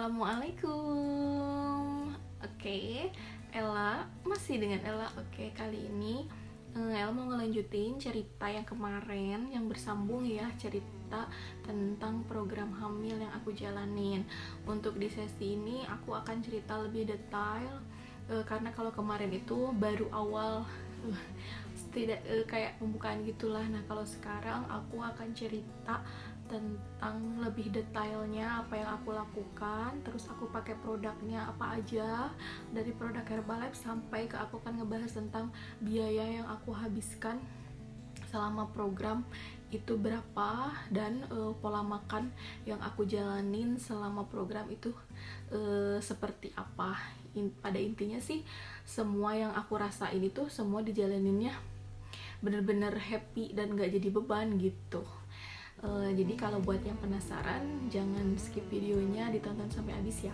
Assalamualaikum. Oke, Ella masih dengan Ella. Oke, kali ini Ella mau ngelanjutin cerita yang kemarin yang bersambung ya, cerita tentang program hamil yang aku jalanin. Untuk di sesi ini aku akan cerita lebih detail karena kalau kemarin itu baru awal tidak kayak pembukaan gitulah. Nah, kalau sekarang aku akan cerita tentang lebih detailnya apa yang aku lakukan, terus aku pakai produknya apa aja, dari produk Herbalife sampai ke aku akan ngebahas tentang biaya yang aku habiskan selama program itu berapa, dan pola makan yang aku jalanin selama program itu seperti apa. Pada intinya sih semua yang aku rasain itu semua dijalaninnya bener-bener happy dan gak jadi beban gitu. Jadi kalau buat yang penasaran, jangan skip videonya, ditonton sampai habis ya.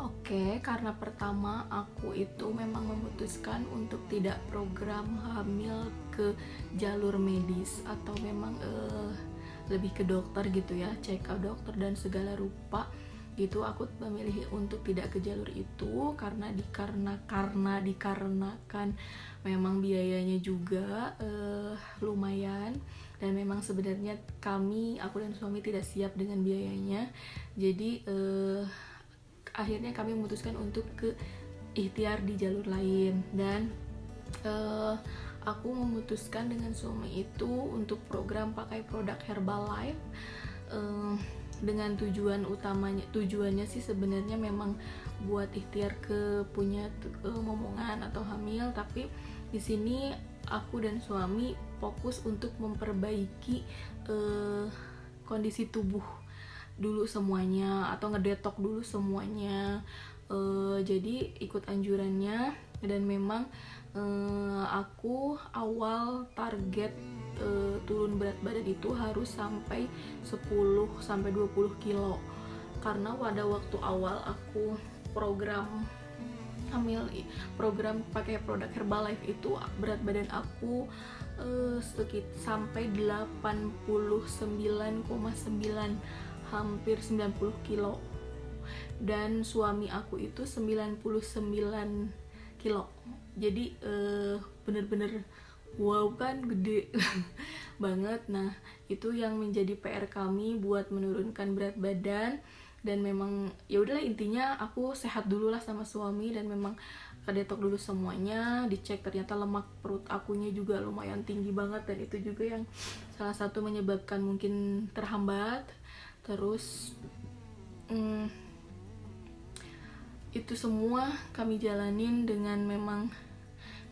Oke, karena pertama aku itu memang memutuskan untuk tidak program hamil ke jalur medis atau memang lebih ke dokter gitu ya, check out dokter dan segala rupa gitu. Aku memilih untuk tidak ke jalur itu karena dikarenakan memang biayanya juga lumayan, dan memang sebenarnya aku dan suami tidak siap dengan biayanya. Jadi akhirnya kami memutuskan untuk ke ikhtiar di jalur lain, dan aku memutuskan dengan suami itu untuk program pakai produk Herbalife dengan tujuannya sih sebenarnya memang buat ikhtiar ke punya momongan atau hamil, tapi di sini aku dan suami fokus untuk memperbaiki kondisi tubuh dulu semuanya, atau ngedetok dulu semuanya. Jadi ikut anjurannya, dan memang aku awal target turun berat badan itu harus sampai 10-20 kilo, karena pada waktu awal aku program pakai produk Herbalife itu berat badan aku sampai 89,9, hampir 90 kilo, dan suami aku itu 99 kilo. Jadi bener-bener wow kan, gede banget. Nah, itu yang menjadi PR kami buat menurunkan berat badan. Dan memang ya udahlah, intinya aku sehat dulu lah sama suami, dan memang kedetok dulu semuanya, dicek ternyata lemak perut akunya juga lumayan tinggi banget, dan itu juga yang salah satu menyebabkan mungkin terhambat. Terus itu semua kami jalanin dengan memang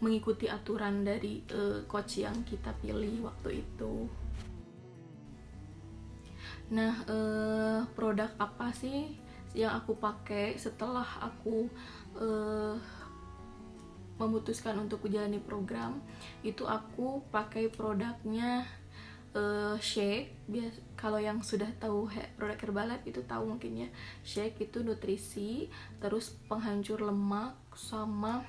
mengikuti aturan dari coach yang kita pilih waktu itu. Nah, produk apa sih yang aku pakai setelah aku memutuskan untuk menjalani program? Itu aku pakai produknya shake. Kalau yang sudah tahu produk Herbalife itu tahu mungkin ya, shake itu nutrisi, terus penghancur lemak, sama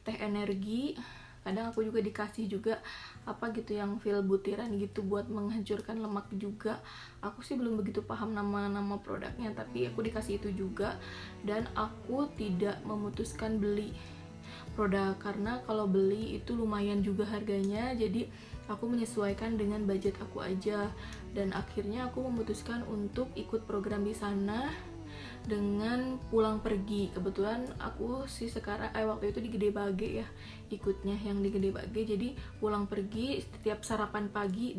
teh energi. Kadang aku juga dikasih juga apa gitu yang pil butiran gitu buat menghancurkan lemak juga. Aku sih belum begitu paham nama produknya, tapi aku dikasih itu juga. Dan aku tidak memutuskan beli produk karena kalau beli itu lumayan juga harganya, jadi aku menyesuaikan dengan budget aku aja. Dan akhirnya aku memutuskan untuk ikut program di sana dengan pulang pergi. Kebetulan aku sih sekarang waktu itu di Gede Bage ya, ikutnya yang di Gede Bage. Jadi pulang pergi setiap sarapan pagi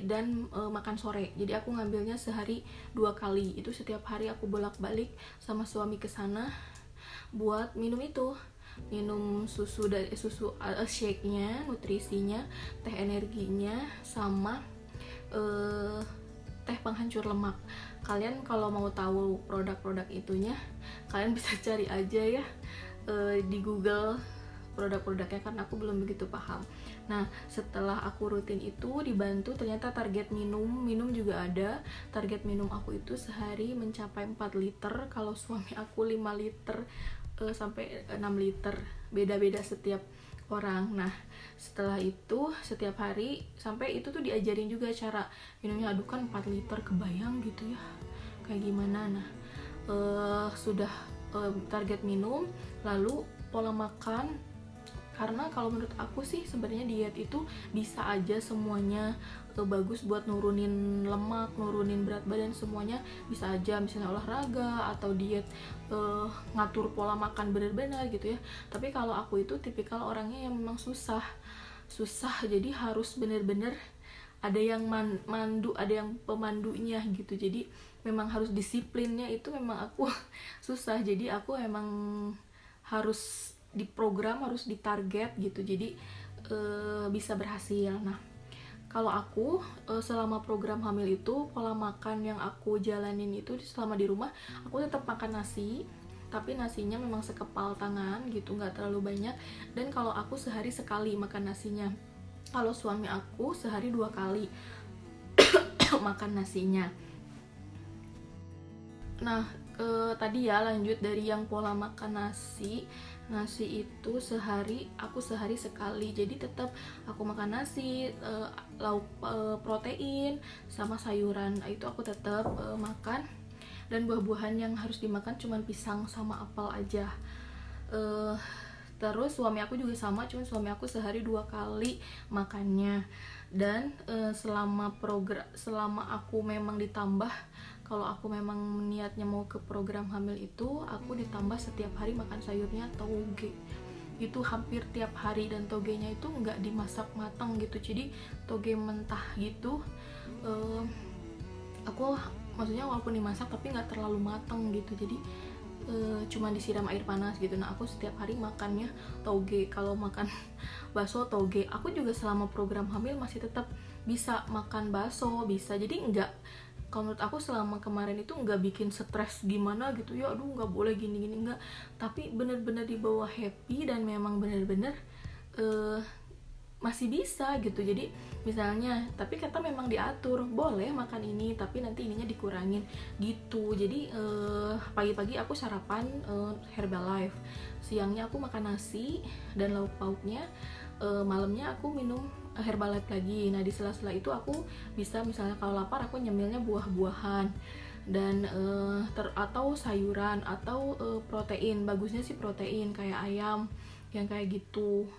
dan makan sore. Jadi aku ngambilnya sehari 2 kali. Itu setiap hari aku bolak-balik sama suami ke sana buat minum susu shake-nya, nutrisinya, teh energinya, sama teh penghancur lemak. Kalian kalau mau tahu produk-produk itunya, kalian bisa cari aja ya di Google produk-produknya, karena aku belum begitu paham. Nah, setelah aku rutin itu dibantu, ternyata target minum juga ada. Target minum aku itu sehari mencapai 4 liter, kalau suami aku 5 liter sampai 6 liter. Beda-beda setiap orang. Nah setelah itu setiap hari sampai itu tuh diajarin juga cara minumnya. Aduh kan 4 liter, kebayang gitu ya kayak gimana. Nah sudah target minum, lalu pola makan. Karena kalau menurut aku sih sebenarnya diet itu bisa aja semuanya bagus buat nurunin lemak, nurunin berat badan, semuanya bisa aja, misalnya olahraga atau diet, ngatur pola makan benar-benar gitu ya. Tapi kalau aku itu tipikal orangnya yang memang susah, jadi harus benar-benar ada yang mandu, ada yang pemandunya gitu. Jadi memang harus disiplinnya itu memang aku susah. Jadi aku emang harus diprogram, harus ditarget gitu. Jadi bisa berhasil. Nah kalau aku selama program hamil itu pola makan yang aku jalanin itu selama di rumah, aku tetap makan nasi, tapi nasinya memang sekepal tangan gitu, nggak terlalu banyak. Dan kalau aku sehari sekali makan nasinya, kalau suami aku sehari 2 kali makan nasinya. Nah tadi ya lanjut dari yang pola makan nasi itu aku sehari sekali, jadi tetap aku makan nasi, lauk protein sama sayuran itu aku tetap makan. Dan buah-buahan yang harus dimakan cuman pisang sama apel aja. Terus suami aku juga sama, cuman suami aku sehari 2 kali makannya. Dan selama aku memang ditambah, kalau aku memang niatnya mau ke program hamil itu, aku ditambah setiap hari makan sayurnya toge. Itu hampir tiap hari, dan togenya itu nggak dimasak matang gitu, jadi toge mentah gitu. Aku maksudnya walaupun dimasak tapi nggak terlalu matang gitu, jadi cuma disiram air panas gitu. Nah aku setiap hari makannya toge. Kalau makan bakso toge. Aku juga selama program hamil masih tetap bisa makan bakso, bisa. Jadi enggak, kalau menurut aku selama kemarin itu nggak bikin stres gimana gitu ya, aduh nggak boleh gini-gini, enggak. Tapi bener-bener dibawa happy, dan memang bener-bener masih bisa gitu. Jadi misalnya, tapi kata memang diatur, boleh makan ini tapi nanti ininya dikurangin gitu. Jadi pagi-pagi aku sarapan Herbalife, siangnya aku makan nasi dan lauk pauknya, malamnya aku minum Herbalife lagi. Nah di sela-sela itu aku bisa, misalnya kalau lapar aku nyemilnya buah-buahan dan atau sayuran atau protein. Bagusnya sih protein kayak ayam yang kayak gitu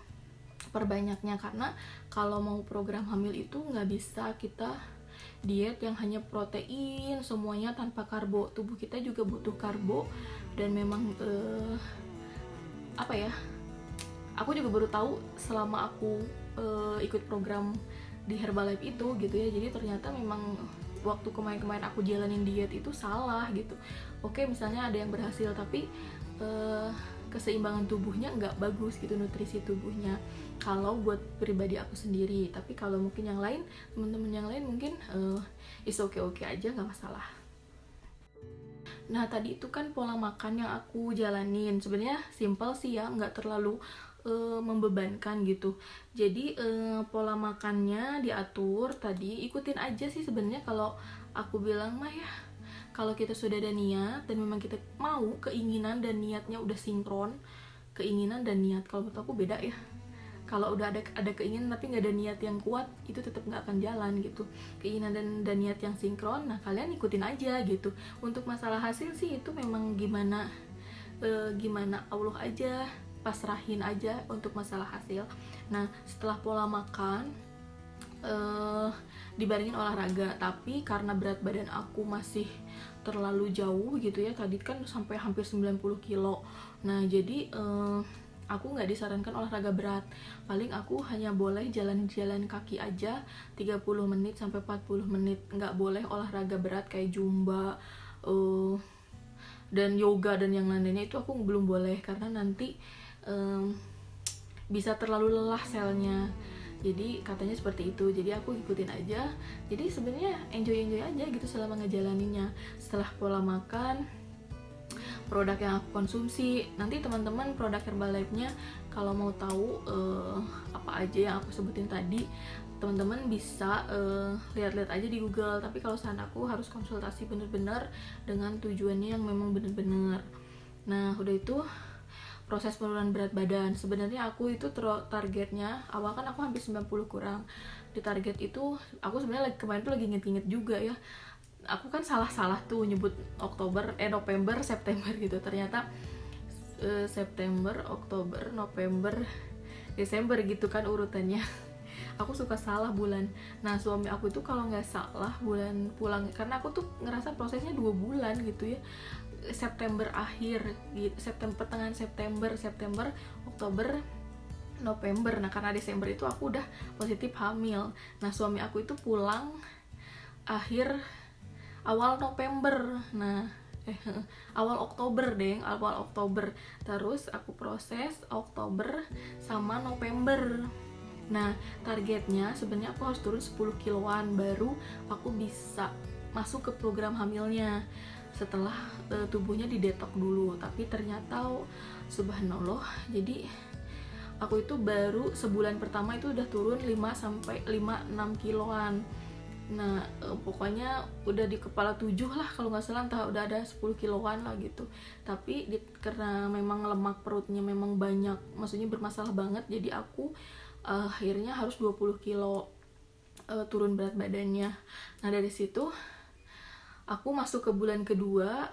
perbanyaknya. Karena kalau mau program hamil itu nggak bisa kita diet yang hanya protein semuanya tanpa karbo. Tubuh kita juga butuh karbo. Dan memang apa ya, aku juga baru tahu selama aku ikut program di Herbalife itu gitu ya. Jadi ternyata memang waktu kemarin aku jalanin diet itu salah gitu. Oke, misalnya ada yang berhasil, tapi keseimbangan tubuhnya nggak bagus gitu, nutrisi tubuhnya, kalau buat pribadi aku sendiri. Tapi kalau mungkin yang lain, teman-teman yang lain mungkin is oke aja, nggak masalah. Nah tadi itu kan pola makan yang aku jalanin, sebenarnya simple sih ya, nggak terlalu membebankan gitu. Jadi pola makannya diatur tadi, ikutin aja sih sebenarnya. Kalau aku bilang mah ya, kalau kita sudah ada niat dan memang kita mau, keinginan dan niatnya udah sinkron. Keinginan dan niat kalau menurut aku beda ya. Kalau udah ada keinginan tapi nggak ada niat yang kuat, itu tetap nggak akan jalan gitu. Keinginan dan niat yang sinkron, nah kalian ikutin aja gitu. Untuk masalah hasil sih itu memang gimana Allah aja, pasrahin aja untuk masalah hasil. Nah setelah pola makan dibarengin olahraga, tapi karena berat badan aku masih terlalu jauh gitu ya, tadi kan sampai hampir 90 kilo. Nah jadi aku nggak disarankan olahraga berat, paling aku hanya boleh jalan-jalan kaki aja 30 menit sampai 40 menit, nggak boleh olahraga berat kayak zumba dan yoga dan yang lainnya. Itu aku belum boleh, karena nanti bisa terlalu lelah selnya. Jadi katanya seperti itu, jadi aku ikutin aja. Jadi sebenarnya enjoy aja gitu selama ngejalaninnya. Setelah pola makan, produk yang aku konsumsi, nanti teman-teman produk Herbalife-nya kalau mau tahu apa aja yang aku sebutin tadi, teman-teman bisa lihat-lihat aja di Google. Tapi kalau saran aku harus konsultasi bener-bener dengan tujuannya yang memang bener-bener. Nah udah itu proses penurunan berat badan. Sebenarnya aku itu targetnya awal kan aku hampir 90 kurang. Di target itu aku sebenarnya kemarin tuh lagi inget-inget juga ya, aku kan salah tuh nyebut November September gitu, ternyata September, Oktober, November, Desember gitu kan urutannya. Aku suka salah bulan. Nah suami aku itu kalau nggak salah bulan pulang, karena aku tuh ngerasa prosesnya 2 bulan gitu ya, September akhir gitu, pertengahan September, Oktober, November. Nah karena Desember itu aku udah positif hamil. Nah suami aku itu pulang awal November. Nah awal Oktober, terus aku proses Oktober sama November. Nah targetnya sebenarnya aku harus turun 10 kiloan baru aku bisa masuk ke program hamilnya, setelah tubuhnya didetok dulu. Tapi ternyata subhanallah, jadi aku itu baru sebulan pertama itu udah turun 5-6 kiloan. Nah pokoknya udah di kepala 7 lah kalau nggak salah, entah udah ada 10 kiloan lah gitu. Tapi karena memang lemak perutnya memang banyak, maksudnya bermasalah banget, jadi aku akhirnya harus 20 kilo turun berat badannya. Nah dari situ aku masuk ke bulan kedua.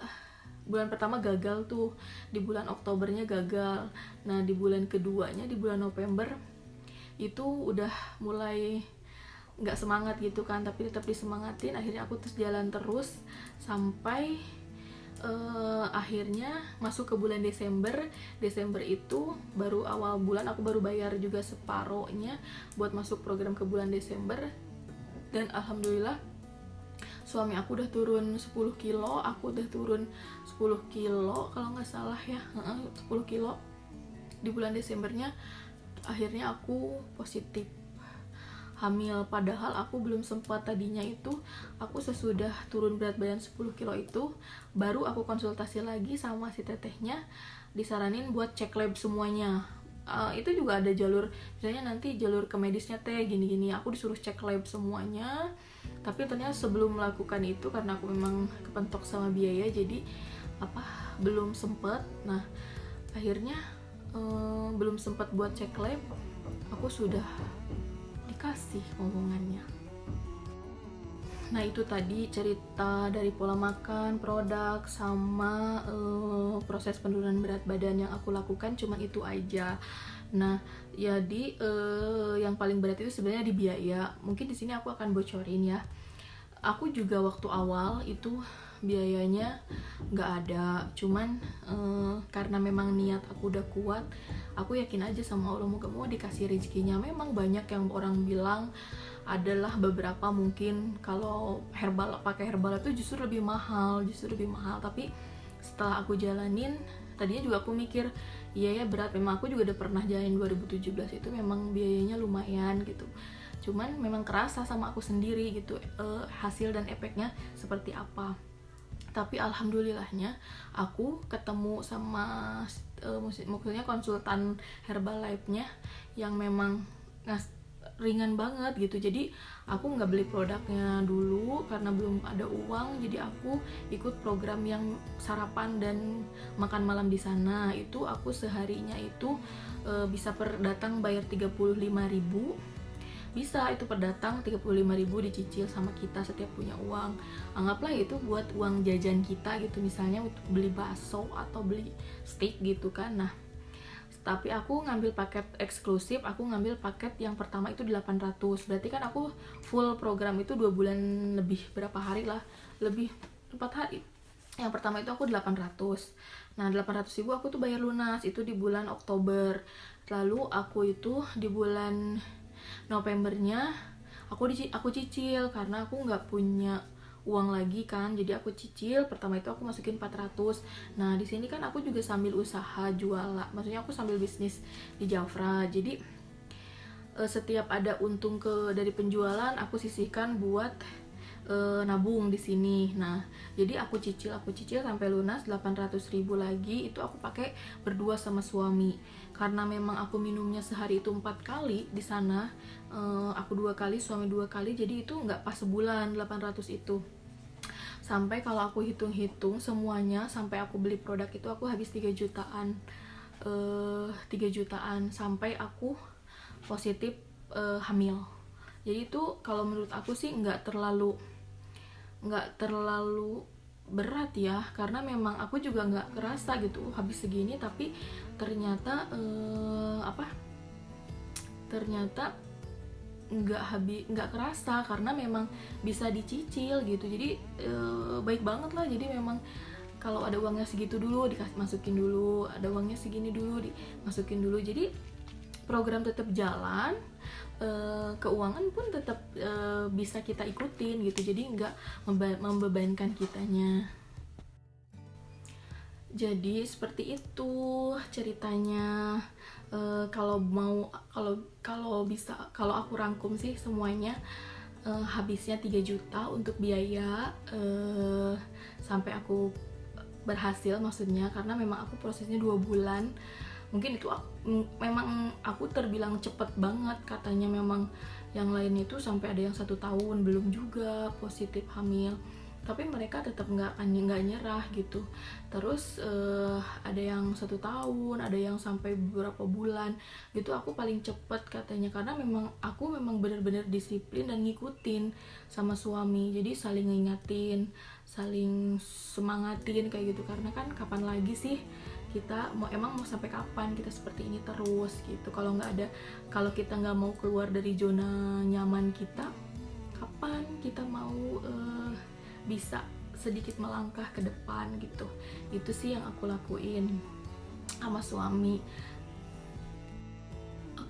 Bulan pertama gagal tuh, di bulan Oktobernya gagal. Nah di bulan keduanya, di bulan November itu udah mulai nggak semangat gitu kan, tapi tetap disemangatin. Akhirnya aku terus jalan terus sampai akhirnya masuk ke bulan Desember itu baru awal bulan aku baru bayar juga separohnya buat masuk program ke bulan Desember. Dan alhamdulillah suami aku udah turun 10 kilo, aku udah turun 10 kilo kalau nggak salah ya, 10 kilo di bulan Desembernya. Akhirnya aku positif hamil, padahal aku belum sempat. Tadinya itu aku sesudah turun berat badan 10 kilo itu baru aku konsultasi lagi sama si tetehnya, disaranin buat cek lab semuanya. Itu juga ada jalur, misalnya nanti jalur ke medisnya teh gini-gini, aku disuruh cek lab semuanya. Tapi ternyata sebelum melakukan itu, karena aku memang kepentok sama biaya, jadi belum sempet. Nah akhirnya belum sempat buat cek lab, aku sudah dikasih omongannya. Nah itu tadi cerita dari pola makan, produk, sama proses penurunan berat badan yang aku lakukan, cuman itu aja. Nah jadi yang paling berat itu sebenarnya di biaya. Mungkin di sini aku akan bocorin ya. Aku juga waktu awal itu biayanya nggak ada, cuman karena memang niat aku udah kuat, aku yakin aja sama Allah, moga dikasih rezekinya. Memang banyak yang orang bilang, adalah beberapa mungkin kalau pakai herbal itu justru lebih mahal. Tapi setelah aku jalanin, tadinya juga aku mikir iya ya berat, memang aku juga udah pernah jalanin 2017 itu memang biayanya lumayan gitu, cuman memang kerasa sama aku sendiri gitu hasil dan efeknya seperti apa. Tapi alhamdulillahnya aku ketemu sama maksudnya konsultan Herbalife-nya yang memang ringan banget gitu. Jadi aku nggak beli produknya dulu karena belum ada uang, jadi aku ikut program yang sarapan dan makan malam di sana. Itu aku seharinya itu bisa per datang bayar 35.000, bisa itu per datang 35.000 dicicil sama kita setiap punya uang. Anggaplah itu buat uang jajan kita gitu, misalnya untuk beli bakso atau beli steak gitu kan. Nah tapi aku ngambil paket eksklusif, aku ngambil paket yang pertama itu 800, berarti kan aku full program itu 2 bulan lebih, berapa hari lah, lebih 4 hari. Yang pertama itu aku 800. Nah 800.000 aku tuh bayar lunas itu di bulan Oktober. Lalu aku itu di bulan Novembernya aku cicil karena aku nggak punya uang lagi kan, jadi aku cicil. Pertama itu aku masukin 400. Nah di sini kan aku juga sambil usaha jualan, maksudnya aku sambil bisnis di Jafra, jadi setiap ada untung dari penjualan aku sisihkan buat nabung di sini. Nah jadi aku cicil sampai lunas 800.000 lagi, itu aku pakai berdua sama suami. Karena memang aku minumnya sehari itu 4 kali di sana, aku 2 kali, suami 2 kali, jadi itu nggak pas sebulan 800 itu. Sampai kalau aku hitung-hitung semuanya, sampai aku beli produk itu aku habis 3 jutaan 3 jutaan sampai aku positif hamil. Jadi itu kalau menurut aku sih nggak terlalu berat ya, karena memang aku juga nggak kerasa gitu habis segini, tapi ternyata ternyata nggak kerasa karena memang bisa dicicil gitu. Jadi baik banget lah. Jadi memang kalau ada uangnya segitu dulu masukin dulu, ada uangnya segini dulu dimasukin dulu, jadi program tetap jalan, keuangan pun tetap bisa kita ikutin gitu, jadi nggak membebankan kitanya. Jadi seperti itu ceritanya. Kalau bisa, kalau aku rangkum sih semuanya, habisnya 3 juta untuk biaya sampai aku berhasil, maksudnya karena memang aku prosesnya 2 bulan. Mungkin itu memang aku terbilang cepet banget, katanya memang yang lain itu sampai ada yang 1 tahun belum juga positif hamil, tapi mereka tetap nggak nyerah gitu. Terus ada yang 1 tahun, ada yang sampai beberapa bulan gitu. Aku paling cepet katanya, karena memang aku memang benar-benar disiplin dan ngikutin sama suami, jadi saling ngingatin, saling semangatin kayak gitu. Karena kan kapan lagi sih kita mau sampai kapan kita seperti ini terus gitu. Kalau kita nggak mau keluar dari zona nyaman kita, kapan kita mau bisa sedikit melangkah ke depan gitu. Itu sih yang aku lakuin sama suami.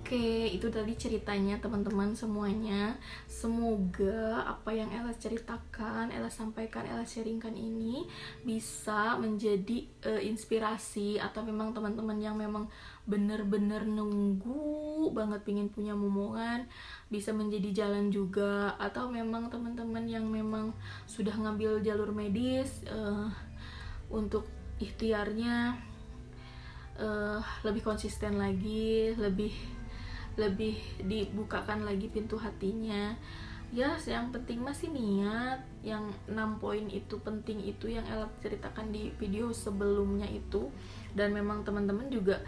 Oke, itu tadi ceritanya teman-teman semuanya. Semoga apa yang Ella ceritakan, Ella sampaikan, Ella sharingkan ini bisa menjadi inspirasi, atau memang teman-teman yang memang bener-bener nunggu banget pingin punya momongan bisa menjadi jalan juga. Atau memang teman-teman yang memang sudah ngambil jalur medis, untuk ikhtiarnya lebih konsisten lagi, lebih dibukakan lagi pintu hatinya. Ya, yang penting masih niat. Yang 6 poin itu penting, itu yang Ella ceritakan di video sebelumnya itu. Dan memang teman-teman juga,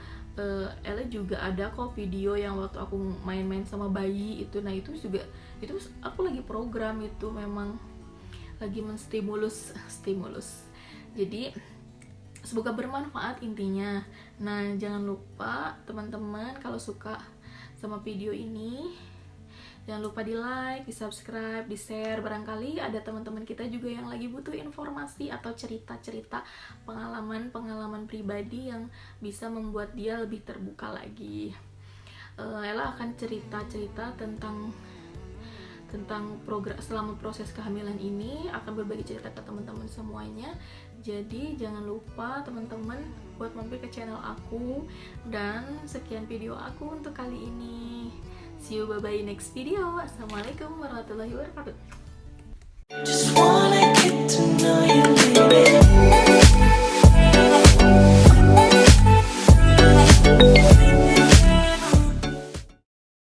Ella juga ada kok video yang waktu aku main-main sama bayi itu. Nah itu juga, itu aku lagi program itu, memang lagi menstimulus jadi semoga bermanfaat intinya. Nah jangan lupa teman-teman, kalau suka sama video ini jangan lupa di like, di subscribe, di share. Barangkali ada teman-teman kita juga yang lagi butuh informasi atau cerita-cerita pengalaman pribadi yang bisa membuat dia lebih terbuka lagi. Ella akan cerita-cerita tentang program selama proses kehamilan ini, akan berbagi cerita ke teman-teman semuanya. Jadi jangan lupa teman-teman buat mampir ke channel aku. Dan sekian video aku untuk kali ini. See you, bye bye next video. Assalamualaikum warahmatullahi wabarakatuh.